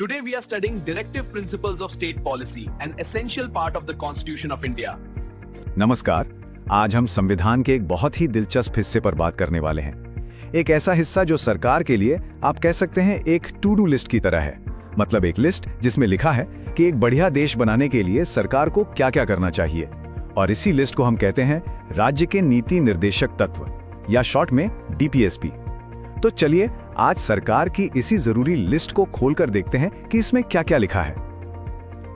Today we are studying directive principles of state policy, an essential part of the Constitution of India. नमस्कार। आज हम संविधान के एक बहुत ही दिलचस्प हिस्से पर बात करने वाले हैं। एक ऐसा हिस्सा जो सरकार के लिए आप कह सकते हैं एक टू डू लिस्ट की तरह है। मतलब एक लिस्ट जिसमें लिखा है कि एक बढ़िया देश बनाने के लिए सरकार को क्या-क्या करना चाहिए। और इसी लिस्ट को हम कहते हैं राज्य के नीति निर्देशक तत्व या शॉर्ट में डीपीएसपी। तो चलिए आज सरकार की इसी जरूरी लिस्ट को खोलकर देखते हैं कि इसमें क्या-क्या लिखा है।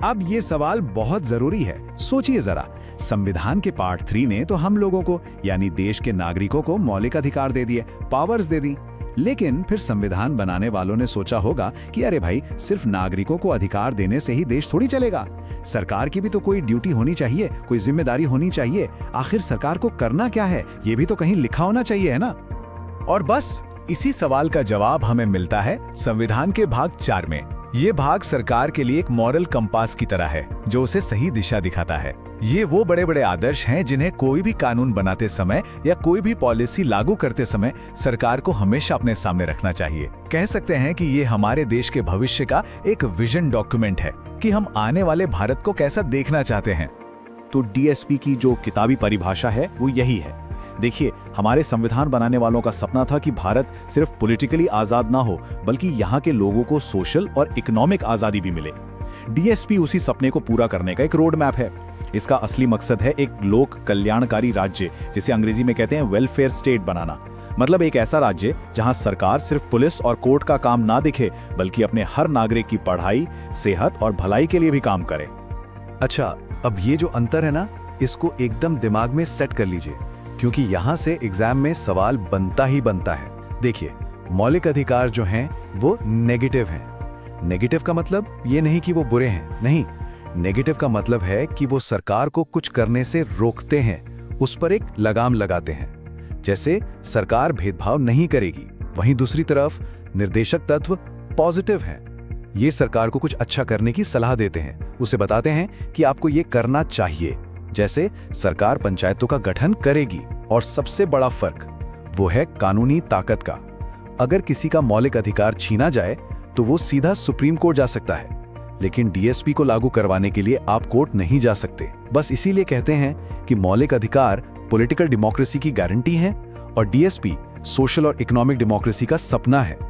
अब ये सवाल बहुत जरूरी है। सोचिए जरा, संविधान के पार्ट 3 ने तो हम लोगों को यानी देश के नागरिकों को मौलिक अधिकार दे दिए, पावर्स दे दी। लेकिन फिर संविधान बनाने वालों ने सोचा होगा कि अरे भाई, सिर्फ नागरिकों को अधिकार देने से ही देश थोड़ी चलेगा। सरकार की भी तो कोई ड्यूटी होनी चाहिए, कोई जिम्मेदारी होनी चाहिए। आखिर सरकार को करना क्या है, ये भी तो कहीं लिखा होना चाहिए, है ना? और बस इसी सवाल का जवाब हमें मिलता है संविधान के भाग 4 में। ये भाग सरकार के लिए एक मॉरल कंपास की तरह है जो उसे सही दिशा दिखाता है। ये वो बड़े बड़े आदर्श हैं जिन्हें कोई भी कानून बनाते समय या कोई भी पॉलिसी लागू करते समय सरकार को हमेशा अपने सामने रखना चाहिए। कह सकते हैं कि ये हमारे देश के भविष्य का एक विजन डॉक्यूमेंट है कि हम आने वाले भारत को कैसा देखना चाहते हैं। तो डीएसपी की जो किताबी परिभाषा है वो यही है। देखिए, हमारे संविधान बनाने वालों का सपना था कि भारत सिर्फ पॉलिटिकली आजाद ना हो बल्कि यहाँ के लोगों को सोशल और इकोनॉमिक आजादी भी मिले। डीएसपी उसी सपने को पूरा करने का एक रोड मैप है। इसका असली मकसद है एक लोक कल्याणकारी राज्य, जिसे अंग्रेजी में कहते हैं वेलफेयर स्टेट बनाना। मतलब एक ऐसा राज्य जहां सरकार सिर्फ पुलिस और कोर्ट का काम ना दिखे बल्कि अपने हर नागरिक की पढ़ाई, सेहत और भलाई के लिए भी काम करे। अच्छा, अब ये जो अंतर है ना, इसको एकदम दिमाग में सेट कर लीजिए, क्योंकि यहाँ से एग्जाम में सवाल बनता ही बनता है। देखिए, मौलिक अधिकार जो हैं वो नेगेटिव हैं। नेगेटिव का मतलब ये नहीं कि वो बुरे हैं, नहीं। नेगेटिव का मतलब है कि वो सरकार को कुछ करने से रोकते हैं, उस पर एक लगाम लगाते हैं। जैसे सरकार भेदभाव नहीं करेगी, वहीं दूसरी तरफ निर्देशक तत्व पॉजिटिव हैं। ये सरकार को कुछ अच्छा करने की सलाह देते हैं, उसे बताते हैं कि आपको ये करना चाहिए। जैसे सरकार पंचायतों का गठन करेगी। और सबसे बड़ा फर्क वो है कानूनी ताकत का। अगर किसी का मौलिक अधिकार छीना जाए तो वो सीधा सुप्रीम कोर्ट जा सकता है, लेकिन डीएसपी को लागू करवाने के लिए आप कोर्ट नहीं जा सकते। बस इसीलिए कहते हैं कि मौलिक अधिकार पॉलिटिकल डेमोक्रेसी की गारंटी है और डीएसपी सोशल और इकोनॉमिक डेमोक्रेसी का सपना है।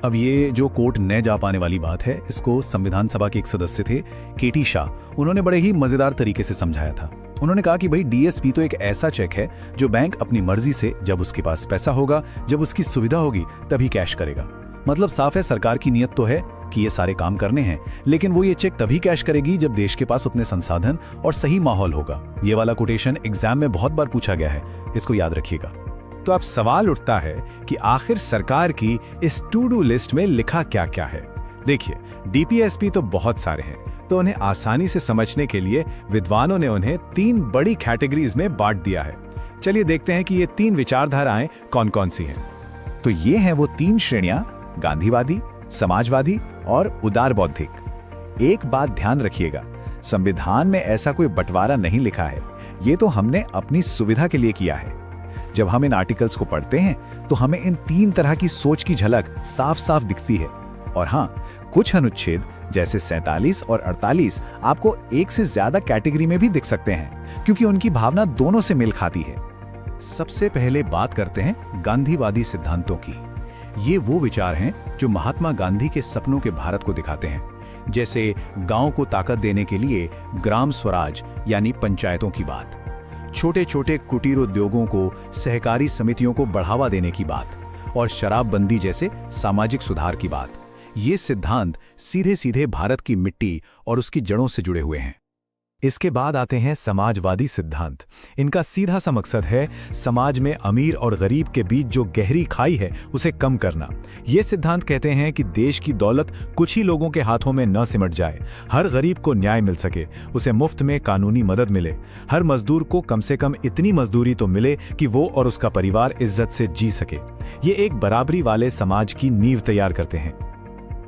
अब ये जो कोर्ट न जा पाने वाली बात है, इसको संविधान सभा के एक सदस्य थे केटी शाह, उन्होंने बड़े ही मजेदार तरीके से समझाया था। उन्होंने कहा कि भाई, डीएसपी तो एक ऐसा चेक है जो बैंक अपनी मर्जी से जब उसके पास पैसा होगा, जब उसकी सुविधा होगी तभी कैश करेगा। मतलब साफ है, सरकार की नीयत तो है कि ये सारे काम करने हैं, लेकिन वो ये चेक तभी कैश करेगी जब देश के पास उतने संसाधन और सही माहौल होगा। ये वाला कोटेशन एग्जाम में बहुत बार पूछा गया है, इसको याद रखिएगा। तो अब सवाल उठता है कि आखिर सरकार की इस टू डू लिस्ट में लिखा क्या क्या है। देखिए, डीपीएसपी तो बहुत सारे हैं, तो उन्हें आसानी से समझने के लिए विद्वानों ने उन्हें 3 बड़ी कैटेगरीज में बांट दिया है। चलिए देखते हैं कि ये 3 विचारधाराएं कौन कौन सी हैं। तो ये हैं वो 3 श्रेणियां, गांधीवादी, समाजवादी और उदार बौद्धिक। एक बात ध्यान रखिएगा, संविधान में ऐसा कोई बंटवारा नहीं लिखा है, ये तो हमने अपनी सुविधा के लिए किया है। जब हम इन आर्टिकल्स को पढ़ते हैं तो हमें इन 3 तरह की सोच की झलक साफ साफ दिखती है। और हाँ, कुछ अनुच्छेद जैसे 47 और 48 आपको एक से ज्यादा कैटेगरी में भी दिख सकते हैं, क्योंकि उनकी भावना दोनों से मेल खाती है। सबसे पहले बात करते हैं गांधीवादी सिद्धांतों की। ये वो विचार हैं जो महात्मा गांधी के सपनों के भारत को दिखाते हैं, जैसे गांव को ताकत देने के लिए ग्राम स्वराज यानी पंचायतों की बात, छोटे छोटे कुटीर उद्योगों को, सहकारी समितियों को बढ़ावा देने की बात और शराबबंदी जैसे सामाजिक सुधार की बात। ये सिद्धांत सीधे सीधे भारत की मिट्टी और उसकी जड़ों से जुड़े हुए हैं। इसके बाद आते हैं समाजवादी सिद्धांत। इनका सीधा सा मकसद है समाज में अमीर और गरीब के बीच जो गहरी खाई है उसे कम करना। ये सिद्धांत कहते हैं कि देश की दौलत कुछ ही लोगों के हाथों में न सिमट जाए, हर गरीब को न्याय मिल सके, उसे मुफ्त में कानूनी मदद मिले, हर मजदूर को कम से कम इतनी मजदूरी तो मिले कि वो और उसका परिवार इज्जत से जी सके। ये एक बराबरी वाले समाज की नींव तैयार करते हैं।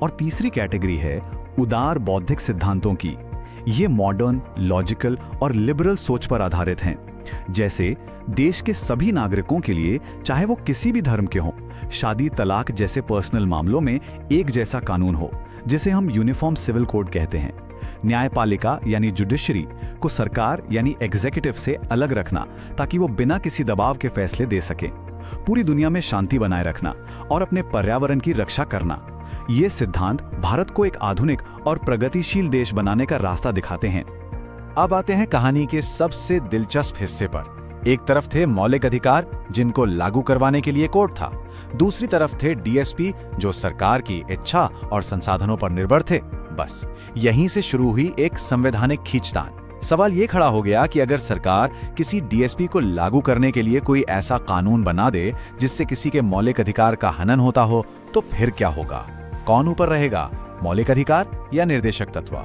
और तीसरी कैटेगरी है उदार बौद्धिक सिद्धांतों की। ये मॉडर्न, लॉजिकल और लिबरल सोच पर आधारित हैं। जैसे देश के सभी नागरिकों के लिए, चाहे वो किसी भी धर्म के हों, शादी, तलाक जैसे पर्सनल मामलों में एक जैसा कानून हो, जिसे हम यूनिफॉर्म सिविल कोड कहते हैं। न्यायपालिका यानी जुडिशरी को सरकार यानी एग्जीक्यूटिव से अलग रखना, ताकि वो बिना किसी दबाव के फैसले दे सके। पूरी दुनिया में शांति बनाए रखना और अपने पर्यावरण की रक्षा करना। ये सिद्धांत भारत को एक आधुनिक और प्रगतिशील देश बनाने का रास्ता दिखाते हैं। अब आते हैं कहानी के सबसे दिलचस्प हिस्से पर। एक तरफ थे मौलिक अधिकार, जिनको लागू करवाने के लिए कोर्ट था। दूसरी तरफ थे डीएसपी, जो सरकार की इच्छा और संसाधनों पर निर्भर थे। बस यहीं से शुरू हुई एक संवैधानिक खींचतान। सवाल ये खड़ा हो गया कि अगर सरकार किसी डीएसपी को लागू करने के लिए कोई ऐसा कानून बना दे जिससे किसी के मौलिक अधिकार का हनन होता हो, तो फिर क्या होगा? कौन ऊपर रहेगा, मौलिक अधिकार या निर्देशक तत्व?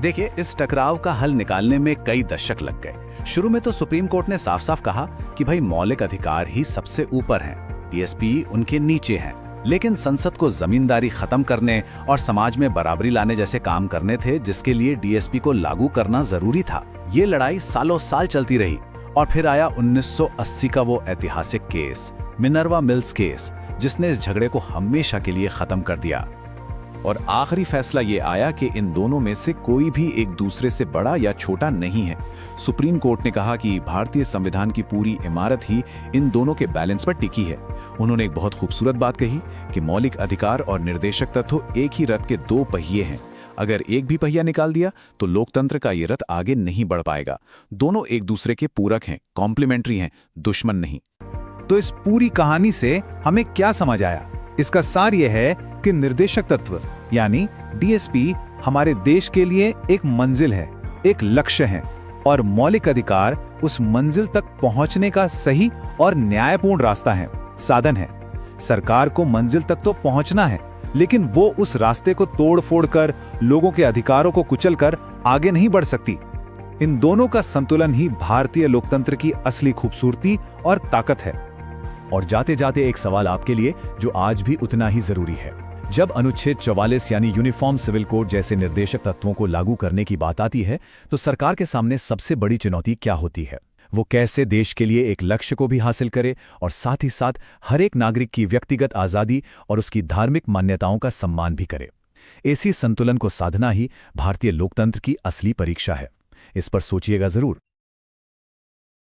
देखिए, इस टकराव का हल निकालने में कई दशक लग गए। शुरू में तो सुप्रीम कोर्ट ने साफ साफ कहा कि भाई मौलिक अधिकार ही सबसे ऊपर हैं, डीएसपी उनके नीचे हैं। लेकिन संसद को जमींदारी खत्म करने और समाज में बराबरी लाने जैसे काम करने थे, जिसके लिए डीएसपी को लागू करना जरूरी था। ये लड़ाई सालों साल चलती रही और फिर आया 1980 का वो ऐतिहासिक केस, मिनर्वा मिल्स केस, जिसने इस झगड़े को हमेशा के लिए खत्म कर दिया। और आखिरी फैसला ये आया कि इन दोनों में से कोई भी एक दूसरे से बड़ा या छोटा नहीं है। सुप्रीम कोर्ट ने कहा कि भारतीय संविधान की पूरी इमारत ही इन दोनों के बैलेंस पर टिकी है। उन्होंने एक बहुत खूबसूरत बात कही कि मौलिक अधिकार और निर्देशक तत्व एक ही रथ के दो पहिए हैं। अगर एक भी पहिया निकाल दिया तो लोकतंत्र का ये रथ आगे नहीं बढ़ पाएगा। दोनों एक दूसरे के पूरक हैं, कॉम्प्लीमेंट्री हैं, दुश्मन नहीं। तो इस पूरी कहानी से हमें क्या समझ आया? इसका सार यह है कि निर्देशक तत्व यानी डीएसपी हमारे देश के लिए एक मंजिल है, एक लक्ष्य है, और मौलिक अधिकार उस मंजिल तक पहुंचने का सही और न्यायपूर्ण रास्ता है, साधन है। सरकार को मंजिल तक तो पहुंचना है, लेकिन वो उस रास्ते को तोड़-फोड़ कर, लोगों के अधिकारों को कुचलकर आगे नहीं बढ़ सकती। इन दोनों का संतुलन ही भारतीय लोकतंत्र की असली खूबसूरती और ताकत है। और जाते जाते एक सवाल आपके लिए, जो आज भी उतना ही जरूरी है। जब अनुच्छेद 44 यानी यूनिफॉर्म सिविल कोड जैसे निर्देशक तत्वों को लागू करने की बात आती है, तो सरकार के सामने सबसे बड़ी चुनौती क्या होती है? वो कैसे देश के लिए एक लक्ष्य को भी हासिल करे और साथ ही साथ हर एक नागरिक की व्यक्तिगत आज़ादी और उसकी धार्मिक मान्यताओं का सम्मान भी करे। इसी संतुलन को साधना ही भारतीय लोकतंत्र की असली परीक्षा है। इस पर सोचिएगा जरूर।